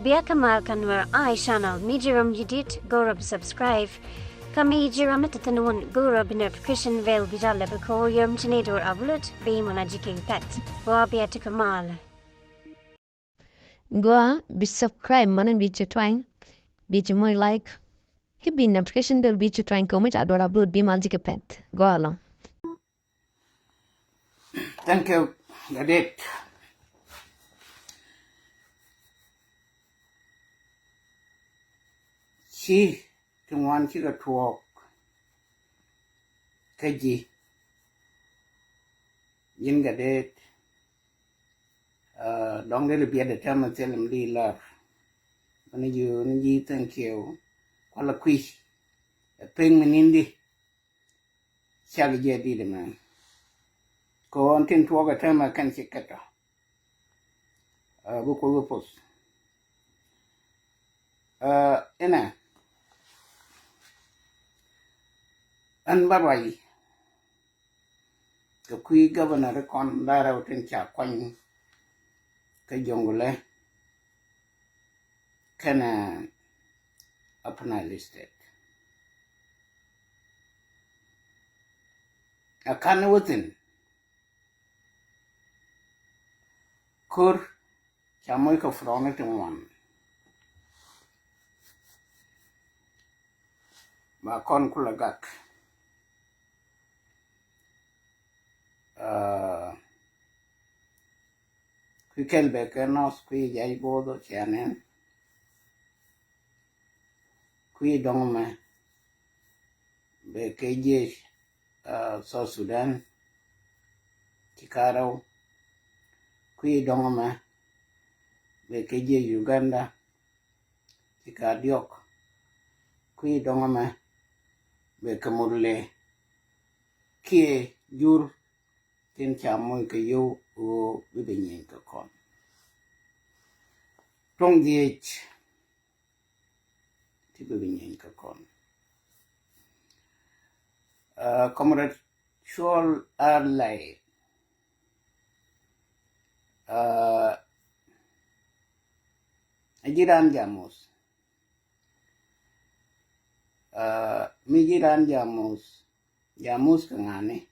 Biar kamal kanwar I channel mijiram yedit gorab subscribe. Kami jiram itatanun gorab notification vel bijale bako yum chinedor avlut be monajiki pet. Gua biar to kamal. Gua be subscribe manan be twang. Be more like. He be notification bell be twang comment ador upload be majiki pet. Go along. Thank you, Gadet. She can want you to talk. Kaji. Yin Gadet. Don't really be at the time and tell him Lee love. When you thank you. Quala quiz. A penguin in the shall get the man. Go on to walk a time I can see Kata. Book over post. Ena. And Babai. The Queen Governor con Lara out in Chaquang. Jongle. Can upon listed. A can within. Kur Chamoika from it in one. Macon Kulagak. Quicken Becker, no squeeze, I bodo Chanen. Qui dongme. Bekejish, South Sudan. Chikaro. Qui dongme. Bekejish, Uganda. Chikadiok. Qui dongme. Bekamurle. Kie, Jur. Tin chamoy kayo o bibingin ka kon. Tong diech ti bibingin ka kon. Comrade Shol Arlay. Ajiran Jamus. Mijiran Jamus. Jamus kangane.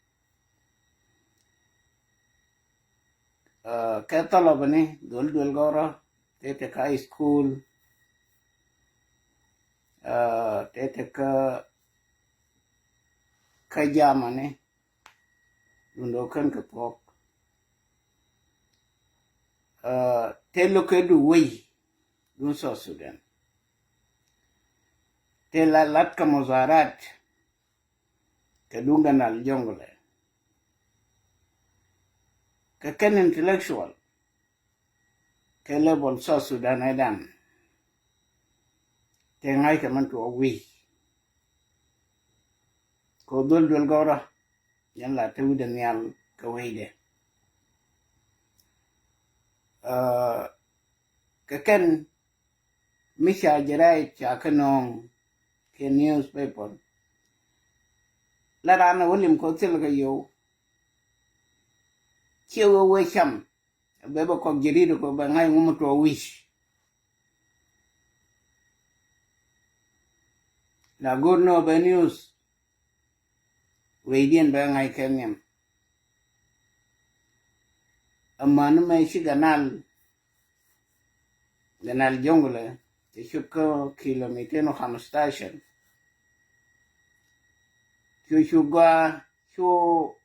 Ketala bane dul gora tete high school tete ka kajamane dundokan ka pok telo ke du wei dun so Sudan tela lat ka muzarat ke dunga Nile Governor Kaken intellectual ke level South Sudan Adam tengai kaman to wi ko dul gora yan la tu den yal ka weide kaken misha jirai cha kanong ke newspaper la rana wolim ko til ga yo Chewa we sham, beba ko jerido ko ba ngai ngumu to wish. La Governor of News, we dien ba ngai kenyam. Amanu mai shiga Nile Governor, te shuko kilometer no 15. Shuga, shu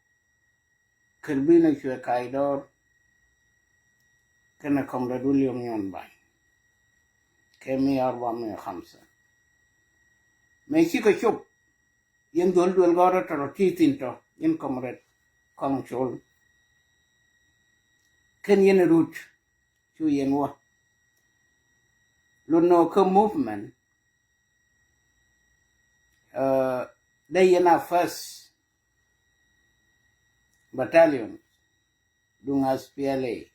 Kirbina shwe kaidor kana Comrade William Nyon bay kemi arba me khamsa me shi ka chup yen dol gora to titin to yen Comrade Control ken yen root chu yen wa luno ka movement they yen first battalion dungas PLA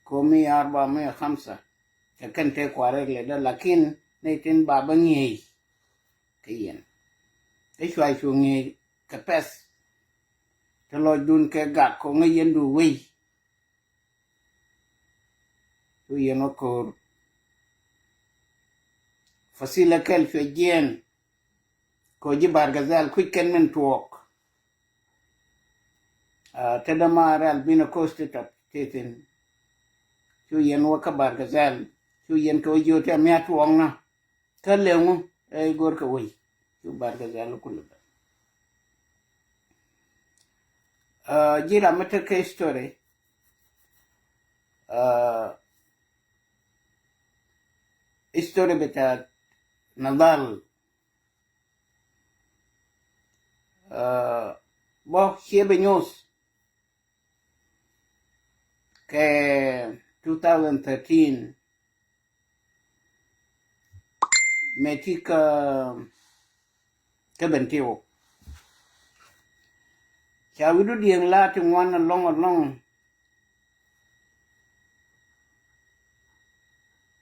komi arba me khamsa kan te kware le da lakin netin baba ngi kiyen e shwai shu ngi kapes te lo dun ke ga ko ngi yendu wi ينكر فصيلة كل في جين كوجي بارغزال كويكن من توك تدمار البينا كوستي تيتن شو ينوكا بارغزال شو ينكوجيو تاميات وانغنا كلمو اي غور كوي شو بارغزال كله جيرا متى ستوري ستوري بتاعت نضال بو شيبه نيوز ك 2013 متيكا كبنتيو شاويدو ديان لا تموانا لونغ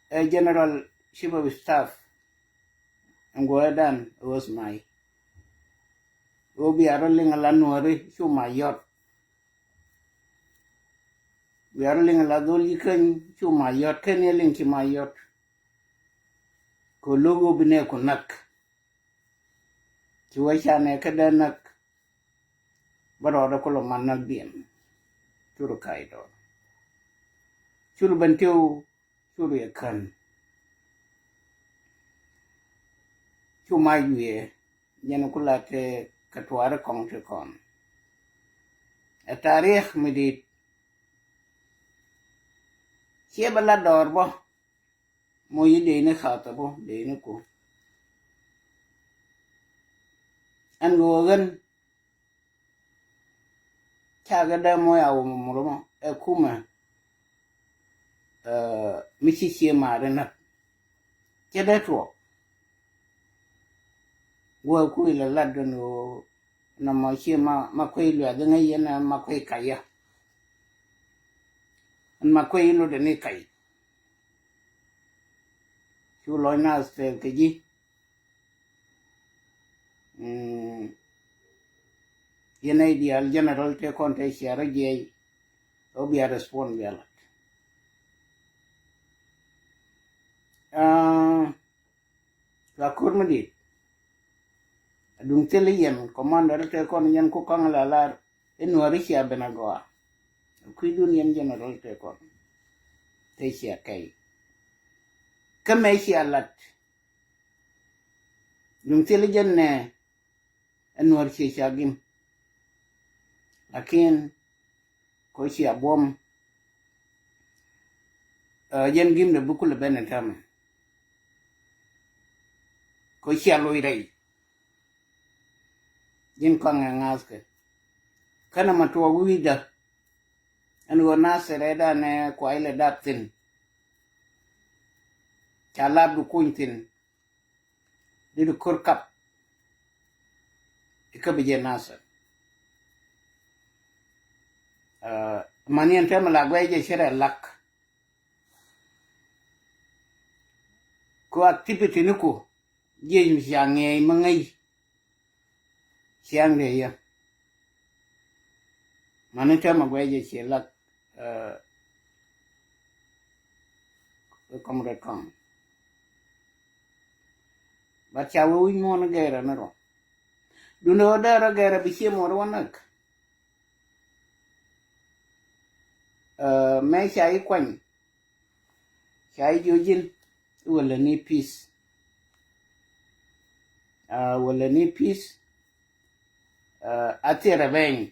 a general chief of staff and go ahead was my Obi arrolling a lanuari show my yacht. We are rolling a ladoli can show my yacht, can you link my yacht? Ko logo bine kunak. Chuashane kadanak, but order colomanak bien. Churukaido. Churbantu, Churiakan. Chumayue, Yanukulate. Katuara kong te kon. A tarikh midit. Siya bala dorbo. Moyi dene khatabo, dene ko. An gogan. Chagada moya umurumo. E kuma. Misi siya marina. Chedetwo. Wo ku ila ladon o na ma shi ma kwai lwa da ngai yana ma kwai kaya an ma kwai lo da ne kai chu lo na ste ke ji yana ideal general te konte share je o bi respond bela la kurmadi dung telian commander te kon yan ko kang lalar enwari sia benagoa kuidun yan general te kon te sia kai kame sia lat dung telian ne enwar sia gim lakin ko sia bom yan gim de bukul benetam ko sia loirei Jin koang ngaske kana matua wida an wona sereda ne kwaile daptin chalab du kuntin didu kurkap ikabe nasa manian tema lagweje shere lak ko activity nuku jin jange mangai siang de ya mana tema gweje chelak comrade kong bacha wi mo na gera na ro duno da gera bi mo ro nak me chai kwan chai jujin wala ni peace wala ni peace atira beng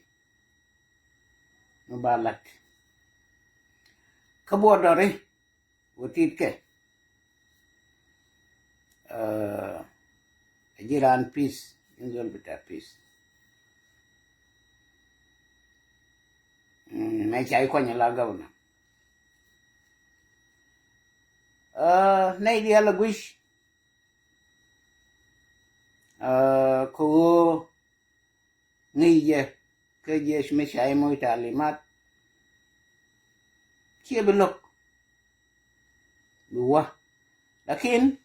nubalak kabodore wotit ke jiran peace ingol beta peace mai chai ko nyala gawna nei dia laguish ko نية كجيش مش عيمو تعليمات كي بلوك بوه لكن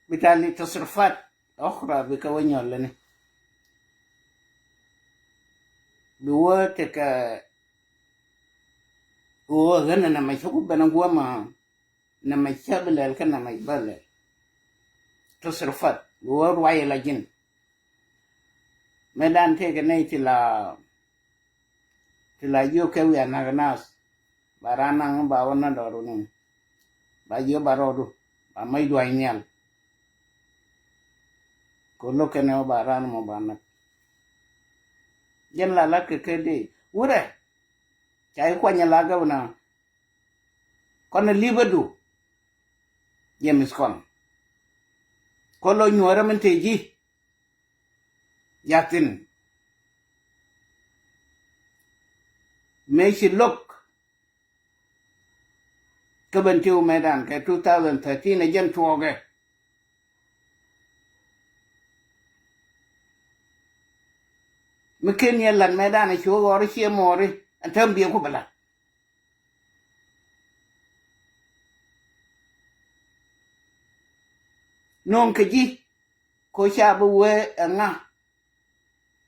بالتالي تصرفات أخرى بكونيا لنا بوه تك هو غنى ما يشوف بنقوى ما nama chabelel kan nama ibale تصرفات ورواية لجن medan te ganai tila yo ke wi anagnas barana ba wana doru ni ba yo barodu ba mai do anyal ko loke ne barana mo bana jen la ke de wure chai kwanya la ga na kono libadu jemis kon ko lo nyora men teji yatin meshi lok kabantiu medan ke 2013 ajan tuoge meken yelan medan e chogore che mori antam biye ko bala non keji ko shabu we nga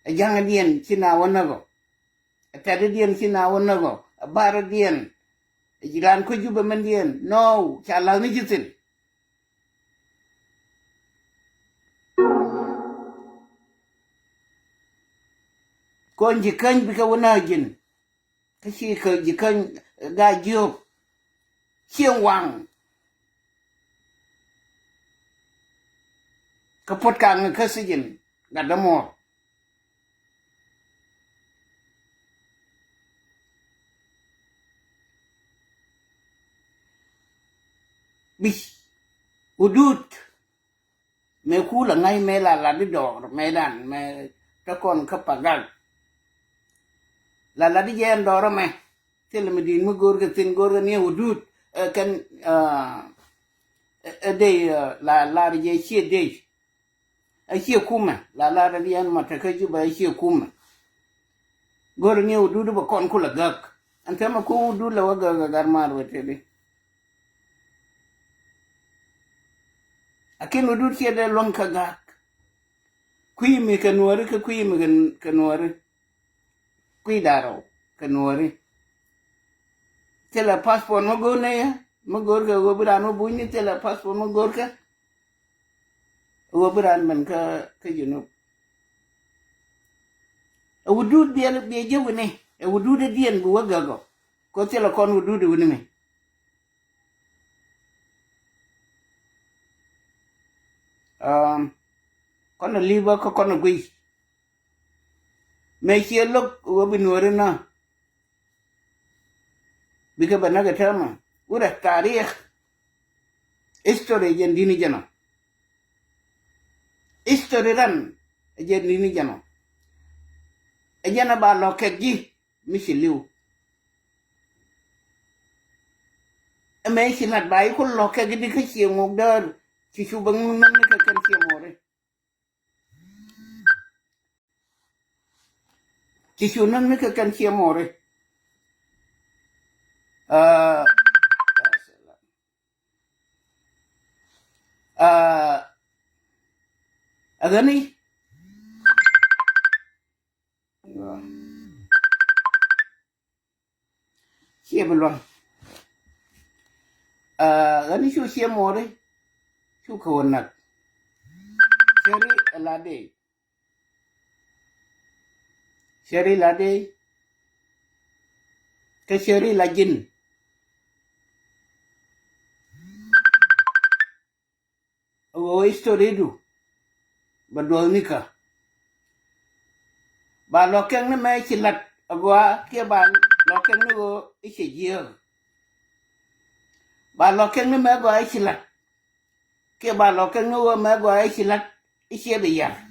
ajang dien china wonago atade dien china wonago bar dien jiran ko juba man dien no chala ni jitin kon jikan bi ka wona jin kashi ka jikan ga jiyo xiang wang ka pot kang ka sijin ga damo bi udut me kula ngai me la di dor me dan me ta kon ka pagal la di yen dor me tel me din mu gor ga tin gor ga ne udut kan de la ri je che de a che kuma la di yan ma ta ka ju ba che kuma gor ne udut ba kon kula gak an ta ma ko udut la wa ga gar mar wete de akin udut che de lon ka gak kui mi kanwari ka kui mi kanwari kui daro kanwari tela passport mo go ne ya mo gor ga go bran mo bunyi tela passport mo gor ka go bran man ka juno udut dia be je woni udut dien bu waga go ko tela kon udut woni me kono liba ko kono gui me hielo wo binore na biga banaga tama ura tarikh history jen dini jano history ran jen dini jano ejana ba lokegi mishiliu me hilat bai ko lokegi dikachi ngogdar chichu bang nan ka kan chiamore chichu nan ka kan chiamore agani chiabelon agani chu chiamore chu kawanat Sherry lade ke Sherry lajin o history du badol nika ba lokeng ne mai chilat agwa ke ba lokeng ne go iche jier ba lokeng ne mai go chilat ke ba lokeng ne go mai go chilat iche de ya